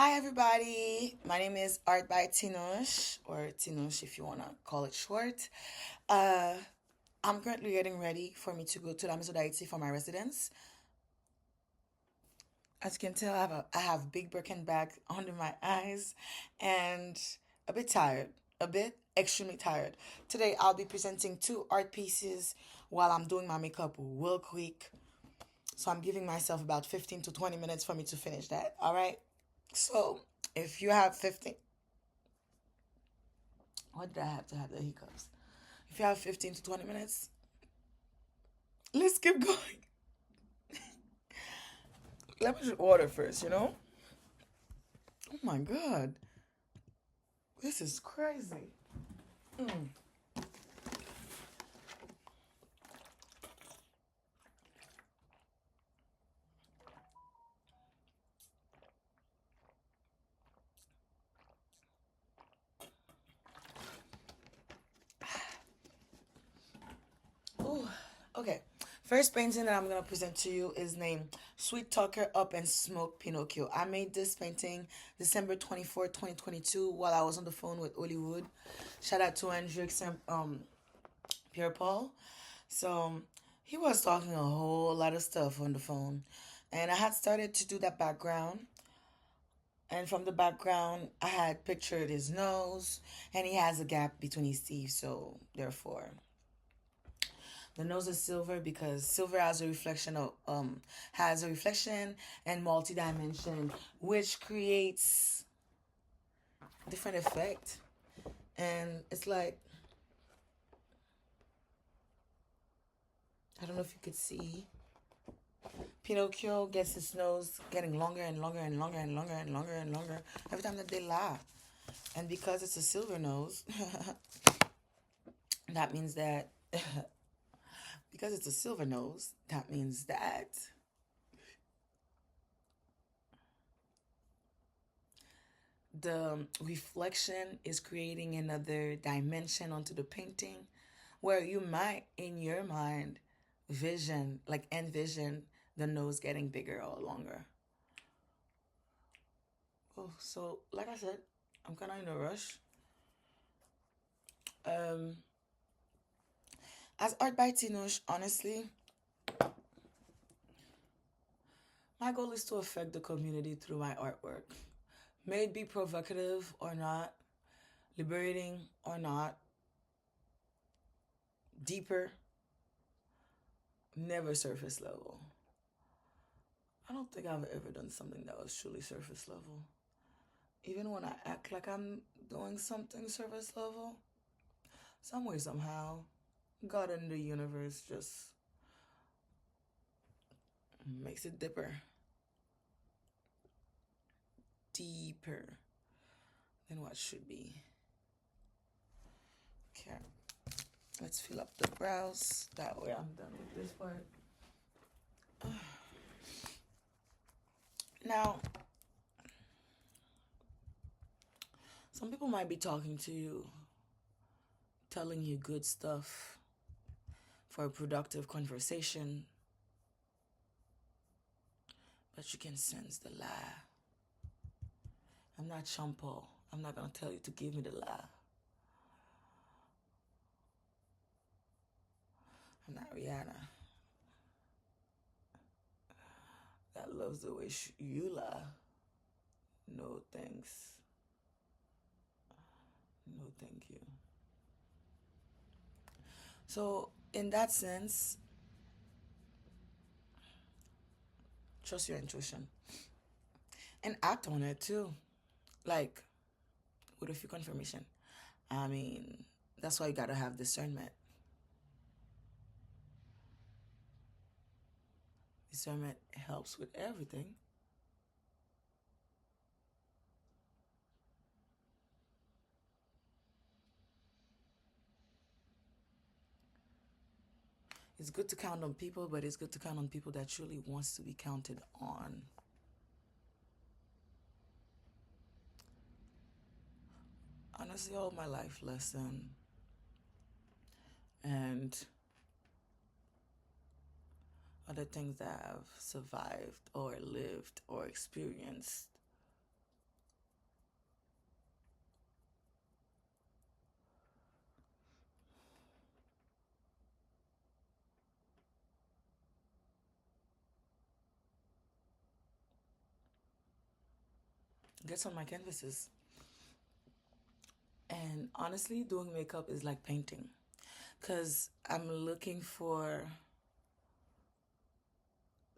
Hi, everybody. My name is Art by Tinosh, or Tinosh if you want to call it short. Uh, I'm currently getting ready for me to go to la Maison for my residence. As you can tell, I have big Birkin bag under my eyes and a bit tired, a bit extremely tired. Today, I'll be presenting two art pieces while I'm doing my makeup real quick. So I'm giving myself about 15 to 20 minutes for me to finish that. All right. So if you have 15, why did I have to have the hiccups? If you have 15 to 20 minutes, let's keep going. Let me drink water first, you know? Oh my God. This is crazy. Mm. Ooh. Okay. First painting that I'm going to present to you is named Sweet Talker Up and Smoke Pinocchio. I made this painting December 24th, 2022 while I was on the phone with Hollywood. Shout out to Hendrix and Pierre Paul. So he was talking a whole lot of stuff on the phone. And I had started to do that background. And from the background, I had pictured his nose, and he has a gap between his teeth. So therefore, the nose is silver because silver has a reflection and multi-dimension, which creates different effect. And it's like I don't know if you could see. Pinocchio gets his nose getting longer and longer and longer and longer and longer and longer every time that they laugh. And because it's a silver nose, that means that because it's a silver nose, that means that the reflection is creating another dimension onto the painting where you might in your mind envision the nose getting bigger or longer. Oh, so like I said, I'm kind of in a rush. Um, as Art by Tinosh, honestly, my goal is to affect the community through my artwork. May it be provocative or not, liberating or not, deeper, never surface level. I don't think I've ever done something that was truly surface level. Even when I act like I'm doing something surface level, some way, somehow, God and the universe just makes it deeper than what should be. Okay, let's fill up the brows. That way I'm done with this part. Now, some people might be talking to you, telling you good stuff for a productive conversation, but you can sense the lie. I'm not Sean Paul. I'm not gonna tell you to give me the lie. I'm not Rihanna. That loves the way you lie. No thanks. No thank you. So, in that sense, trust your intuition and act on it too. Like, with a few confirmation. I mean, that's why you gotta have discernment. Discernment helps with everything. It's good to count on people, but it's good to count on people that truly wants to be counted on. Honestly, all my life lesson and other things that I've survived or lived or experienced gets on my canvases. And honestly, doing makeup is like painting. Because I'm looking for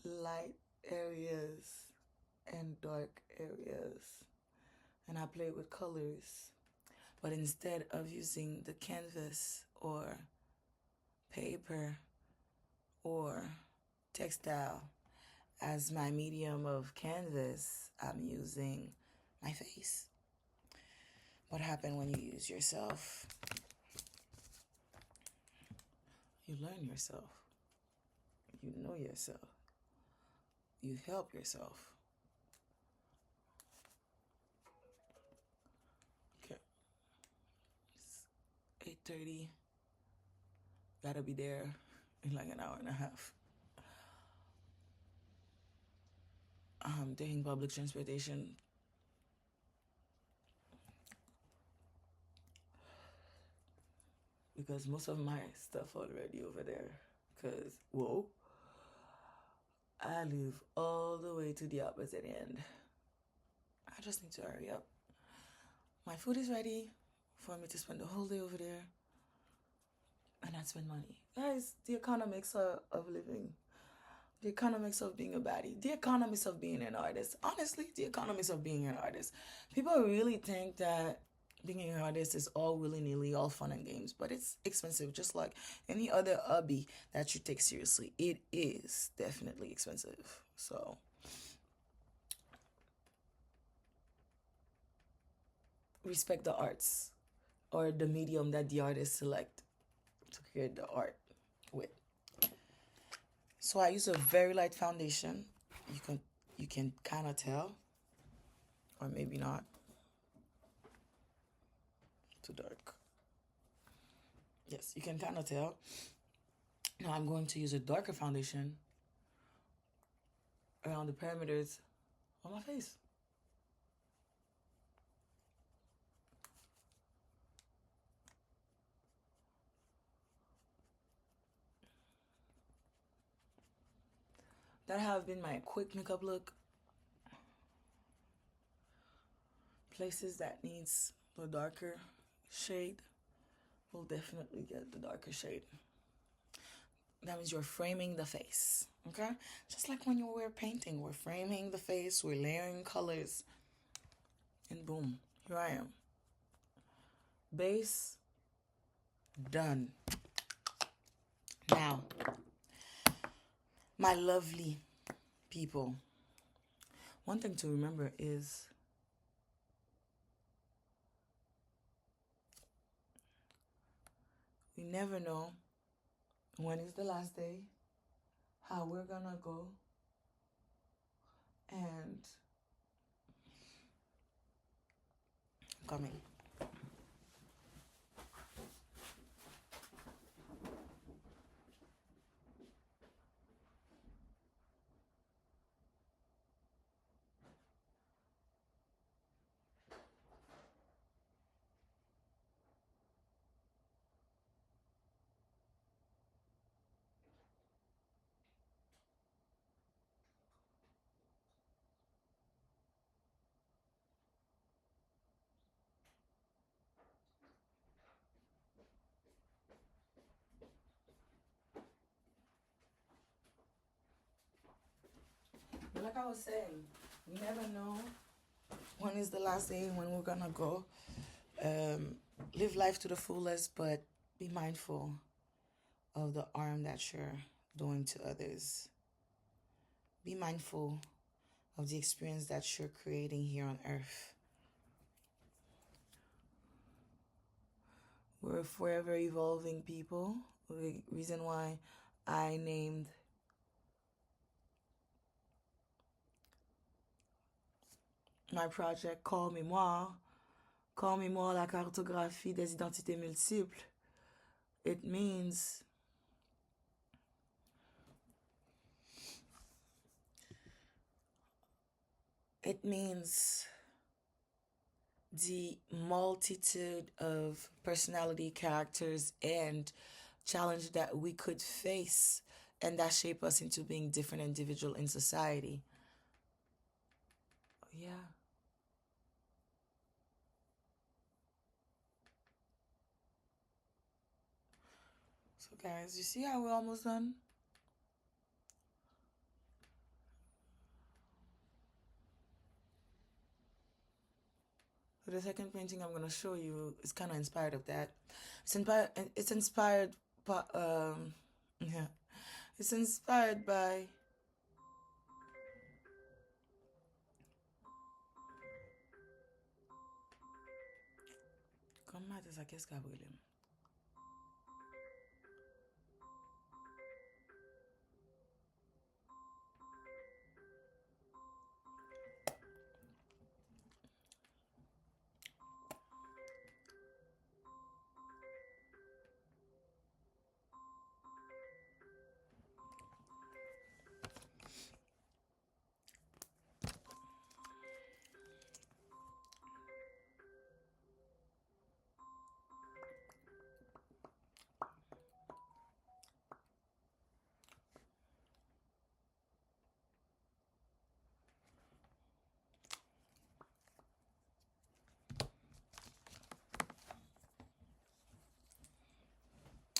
light areas and dark areas. And I play with colors. But instead of using the canvas or paper or textile as my medium of canvas, I'm using my face. What happens when you use yourself? You learn yourself. You know yourself. You help yourself. Okay. It's 8:30. Gotta be there in like an hour and a half. I'm taking public transportation. Because most of my stuff already over there. Because, whoa, I live all the way to the opposite end. I just need to hurry up. My food is ready for me to spend the whole day over there. And not spend money. Guys, the economics of living. The economics of being a baddie. The economics of being an artist. Honestly, the economics of being an artist. People really think that being an artist is all willy-nilly, all fun and games. But it's expensive, just like any other hobby that you take seriously. It is definitely expensive. So, respect the arts or the medium that the artist select to create the art with. So I use a very light foundation. You can kind of tell, or maybe not. Too dark. Yes, you can kind of tell. Now I'm going to use a darker foundation around the perimeters on my face. That have been my quick makeup look. Places that needs the darker shade will definitely get the darker shade. That means you're framing the face, okay? Just like when we're painting, we're framing the face, we're layering colors, and boom, here I am. Base, done. Now, my lovely people, one thing to remember is we never know when is the last day, how we're gonna go, and coming. Like I was saying, we never know when is the last day, when we're gonna go. Live life to the fullest, but be mindful of the harm that you're doing to others. Be mindful of the experience that you're creating here on earth. We're forever evolving people. The reason why I named my project Corps-Mémoire, Corps-Mémoire, la cartographie des identités multiples. It means the multitude of personality, characters, and challenge that we could face and that shape us into being different individuals in society. Yeah. So guys, you see how we're almost done? So the second painting I'm gonna show you is kind of inspired of that. It's inspired by yeah. It's inspired by comment ça qu'est-ce qu'a brûlé?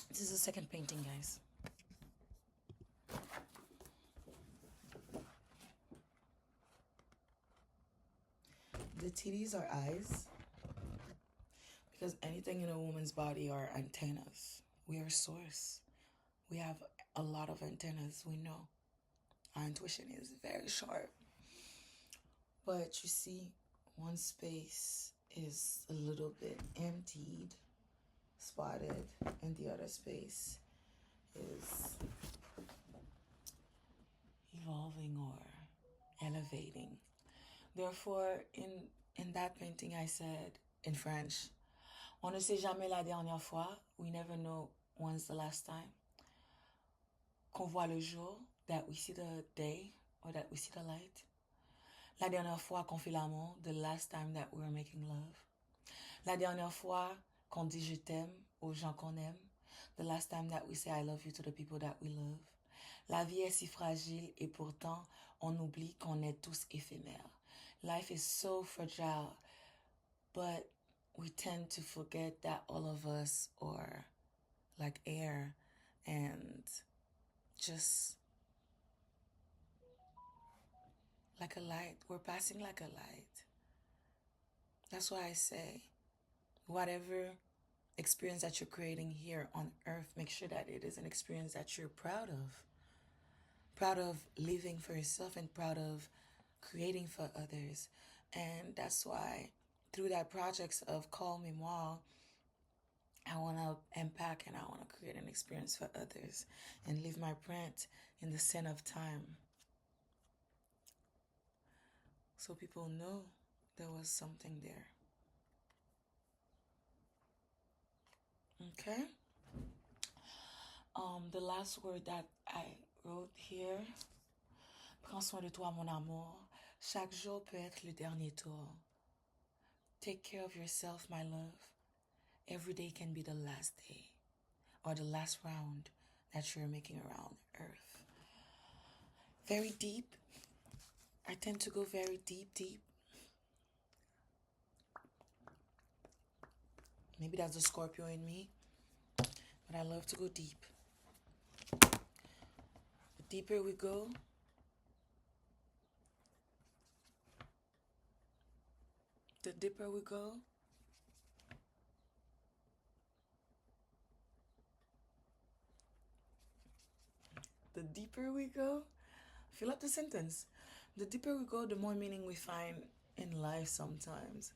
This is the second painting, guys. The titties are eyes because anything in a woman's body are antennas. We are source. We have a lot of antennas. We know our intuition is very sharp. But you see, one space is a little bit emptied, spotted, and the other space is evolving or elevating. Therefore, in that painting, I said in French, on ne sait jamais la dernière fois. We never know when's the last time. Qu'on voit le jour, that we see the day or that we see the light. La dernière fois qu'on fait l'amour, the last time that we were making love. La dernière fois qu'on dit je t'aime aux gens qu'on aime, the last time that we say I love you to the people that we love. La vie est si fragile et pourtant on oublie qu'on est tous éphémères. Life is so fragile, but we tend to forget that all of us are like air and just like a light. We're passing like a light. That's why I say, whatever experience that you're creating here on earth, make sure that it is an experience that you're proud of. Proud of living for yourself and proud of creating for others. And that's why through that projects of Corps-Mémoire, I want to impact and I want to create an experience for others and leave my print in the sand of time. So people know there was something there. Okay? The last word that I wrote here, prends soin de toi, mon amour. Chaque jour peut être le dernier tour. Take care of yourself, my love. Every day can be the last day or the last round that you're making around Earth. Very deep. I tend to go very deep. Maybe that's the Scorpio in me, but I love to go deep. The deeper we go, the deeper we go, the deeper we go, fill up the sentence. The deeper we go, the more meaning we find in life sometimes.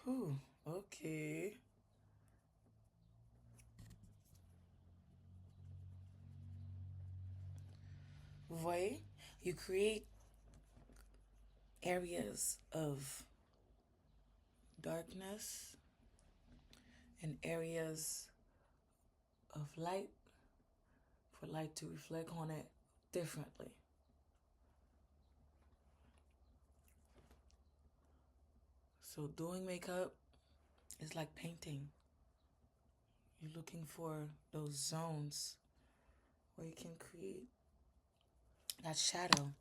Ooh, okay. Vous voyez, you create areas of darkness and areas of light for light to reflect on it differently. So doing makeup is like painting. You're looking for those zones where you can create that shadow.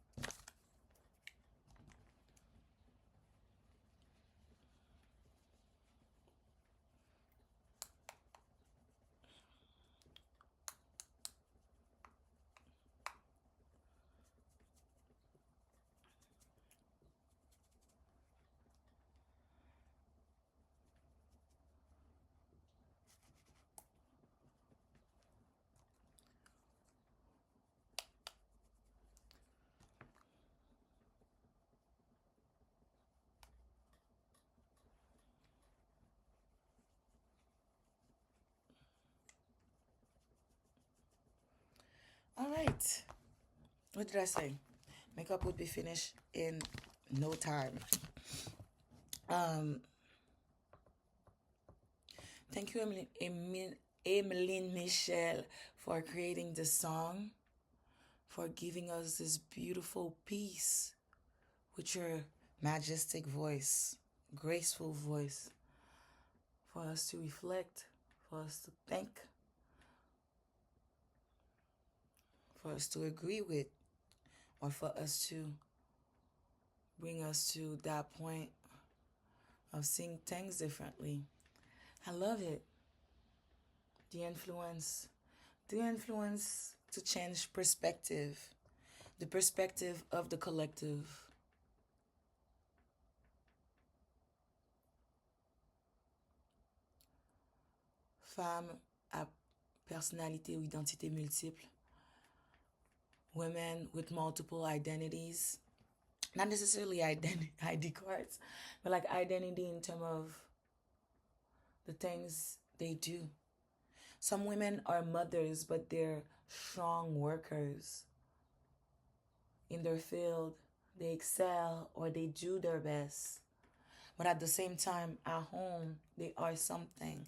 All right. What did I say? Makeup would be finished in no time. Um, Thank you, Emeline Michel, for creating this song, for giving us this beautiful piece with your majestic voice, graceful voice, for us to reflect, for us to think, for us to agree with, or for us to bring us to that point of seeing things differently. I love it. The influence to change perspective, the perspective of the collective. Femmes à personnalité ou identité multiple, women with multiple identities, not necessarily ID cards, but like identity in terms of the things they do. Some women are mothers, but they're strong workers in their field. They excel or they do their best. But at the same time, at home, they are something.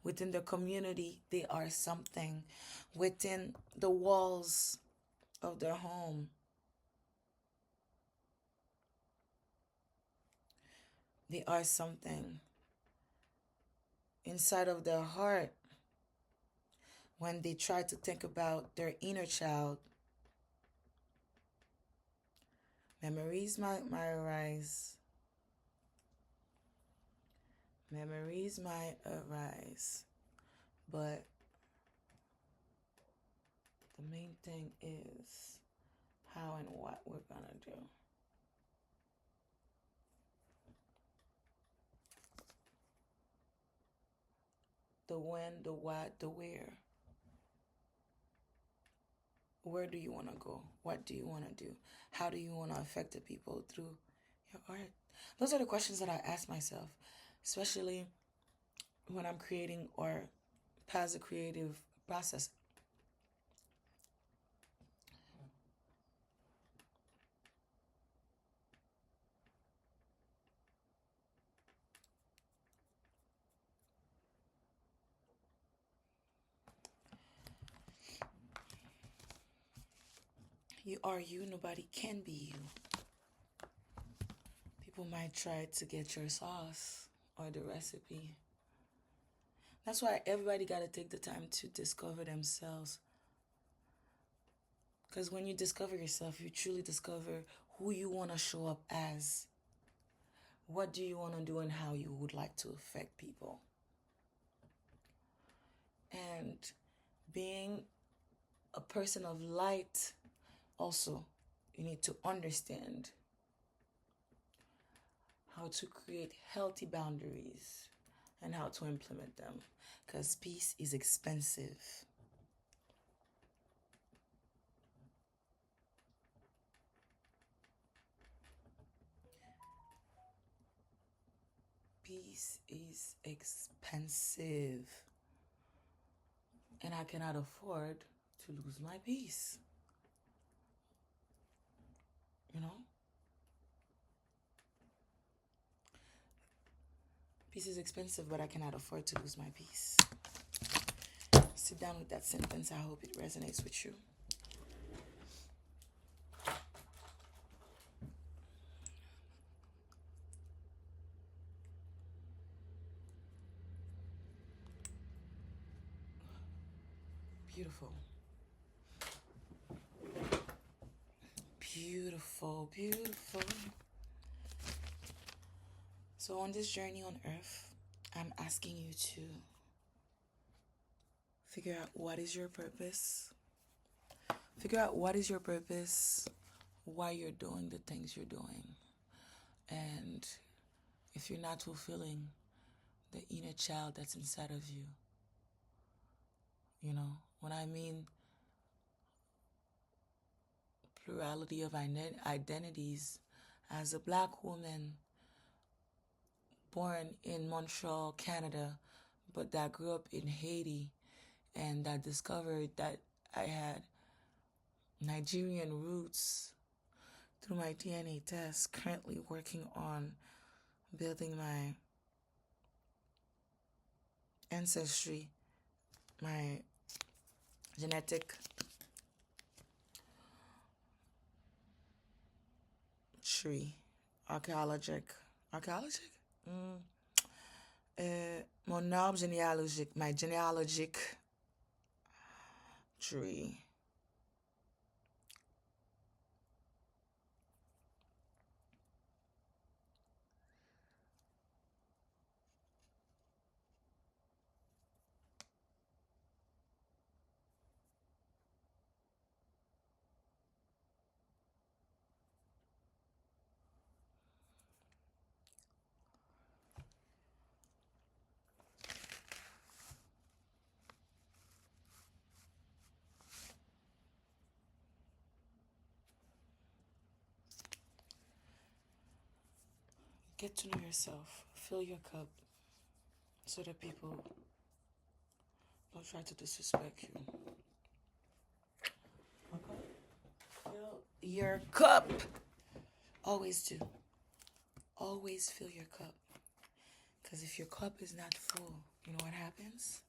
Within the community, they are something. Within the walls of their home, they are something. Inside of their heart, when they try to think about their inner child, memories might arise. Memories might arise. But the main thing is how and what we're going to do. The when, the what, the where. Where do you want to go? What do you want to do? How do you want to affect the people through your art? Those are the questions that I ask myself, especially when I'm creating or past the creative process. You are you, nobody can be you. People might try to get your sauce or the recipe. That's why everybody got to take the time to discover themselves. Because when you discover yourself, you truly discover who you want to show up as. What do you want to do and how you would like to affect people. And being a person of light, also, you need to understand how to create healthy boundaries and how to implement them. Because peace is expensive. peace is expensive. And I cannot afford to lose my peace. You know? Peace is expensive, but I cannot afford to lose my peace. Sit down with that sentence. I hope it resonates with you. Beautiful. Beautiful, beautiful. So on this journey on earth, I'm asking you to figure out what is your purpose. Figure out what is your purpose, why you're doing the things you're doing. And if you're not fulfilling the inner child that's inside of you, you know, when I mean plurality of identities, as a Black woman born in Montreal, Canada, but that grew up in Haiti, and that discovered that I had Nigerian roots through my DNA test, currently working on building my ancestry, my genetic tree, archaeologic, mon arbre généalogique, my genealogic tree. Get to know yourself. Fill your cup so that people don't try to disrespect you. Okay? Fill your cup. Always do. Always fill your cup. Because if your cup is not full, you know what happens?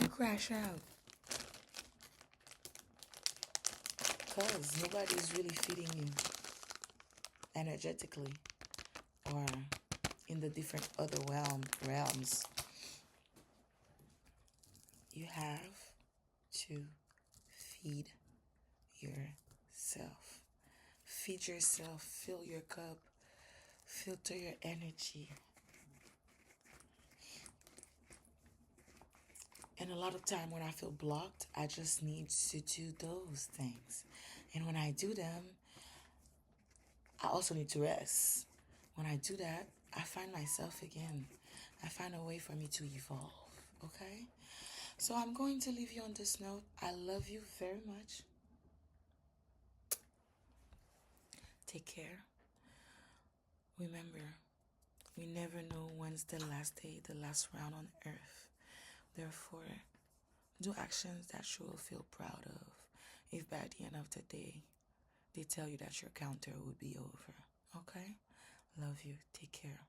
You crash out. Because nobody's really feeding you energetically or in the different other realms. You have to feed yourself. Feed yourself. Fill your cup. Filter your energy. And a lot of time when I feel blocked, I just need to do those things. And when I do them, I also need to rest. When I do that, I find myself again. I find a way for me to evolve, okay? So I'm going to leave you on this note. I love you very much. Take care. Remember, we never know when's the last day, the last round on earth. Therefore, do actions that you will feel proud of if by the end of the day, they tell you that your counter would be over. Okay? Love you. Take care.